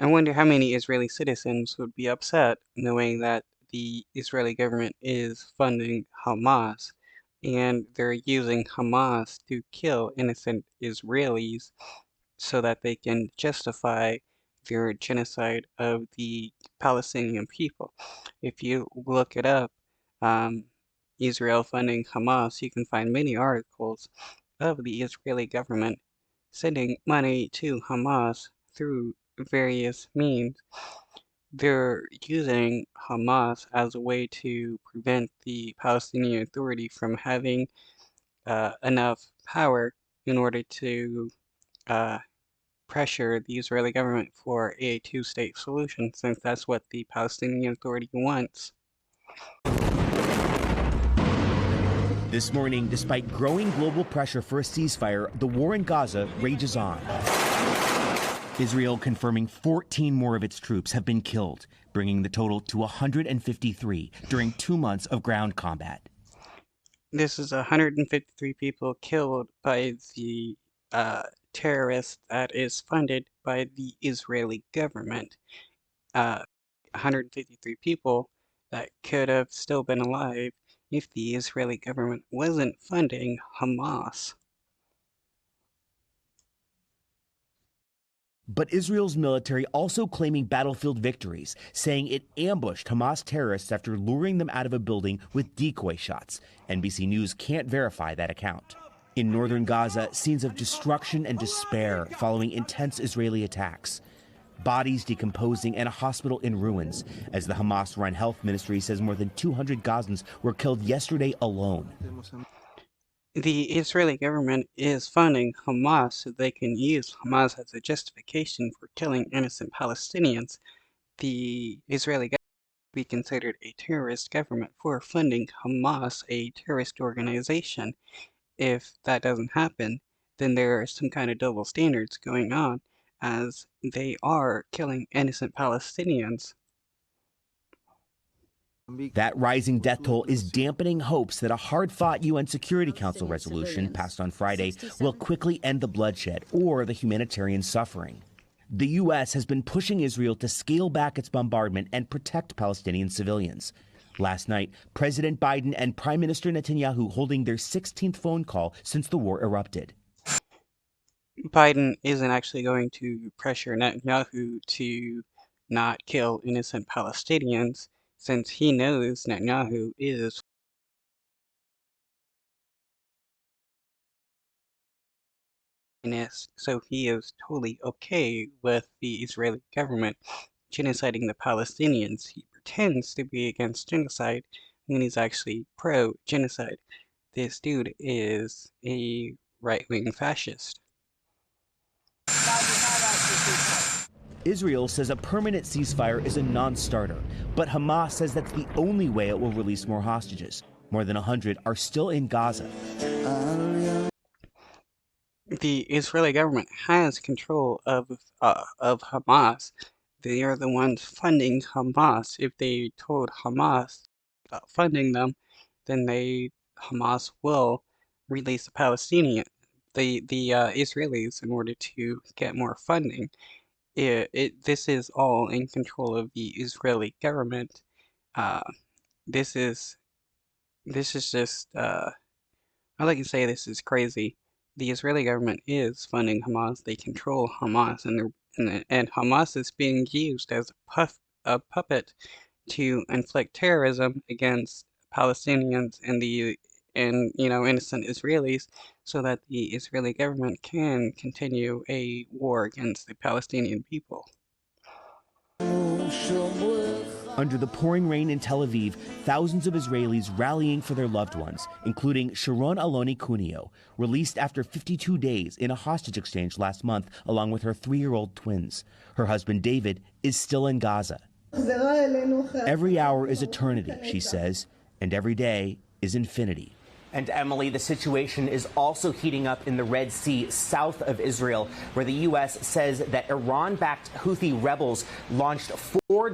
I wonder how many Israeli citizens would be upset knowing that the Israeli government is funding Hamas and they're using Hamas to kill innocent Israelis so that they can justify their genocide of the Palestinian people. If you look it up, um, Israel funding Hamas, you can find many articles of the Israeli government sending money to Hamas through various means. They're using Hamas as a way to prevent the Palestinian Authority from having enough power in order to uh, pressure the Israeli government for a two-state solution, since that's what the Palestinian Authority wants. This morning, despite growing global pressure for a ceasefire, the war in Gaza rages on. Israel confirming 14 more of its troops have been killed, bringing the total to 153 during 2 months of ground combat. This is 153 people killed by the terrorist that is funded by the Israeli government. 153 people that could have still been alive if the Israeli government wasn't funding Hamas. But Israel's military also claiming battlefield victories, saying it ambushed Hamas terrorists after luring them out of a building with decoy shots. NBC News can't verify that account. In northern Gaza, scenes of destruction and despair following intense Israeli attacks. Bodies decomposing and a hospital in ruins, as the Hamas-run health ministry says more than 200 Gazans were killed yesterday alone. The Israeli government is funding Hamas so they can use Hamas as a justification for killing innocent Palestinians. The Israeli government would be considered a terrorist government for funding Hamas, a terrorist organization. If that doesn't happen, then there are some kind of double standards going on, as they are killing innocent Palestinians. That rising death toll is dampening hopes that a hard-fought UN Security Council resolution passed on Friday will quickly end the bloodshed or the humanitarian suffering. The U.S. has been pushing Israel to scale back its bombardment and protect Palestinian civilians. Last night, President Biden and Prime Minister Netanyahu holding their 16th phone call since the war erupted. Biden isn't actually going to pressure Netanyahu to not kill innocent Palestinians, since he knows Netanyahu is so he is totally okay with the Israeli government genociding the Palestinians. He pretends to be against genocide when he's actually pro-genocide. This dude is a right-wing fascist. Israel says a permanent ceasefire is a non-starter, but Hamas says that's the only way it will release more hostages. More than 100 are still in Gaza. The Israeli government has control of Hamas. They are the ones funding Hamas. If they told Hamas about funding them, then Hamas will release the Israelis in order to get more funding. This is all in control of the Israeli government. Uh, this is just I like to say this is crazy. The Israeli government is funding Hamas. They control Hamas, and Hamas is being used as a puppet to inflict terrorism against Palestinians and innocent Israelis, so that the Israeli government can continue a war against the Palestinian people. Under the pouring rain in Tel Aviv, thousands of Israelis rallying for their loved ones, including Sharon Aloni Cuneo, released after 52 days in a hostage exchange last month along with her 3-year-old twins. Her husband David is still in Gaza. Every hour is eternity, she says, and every day is infinity. And Emily, the situation is also heating up in the Red Sea south of Israel, where the U.S. says that Iran-backed Houthi rebels launched 4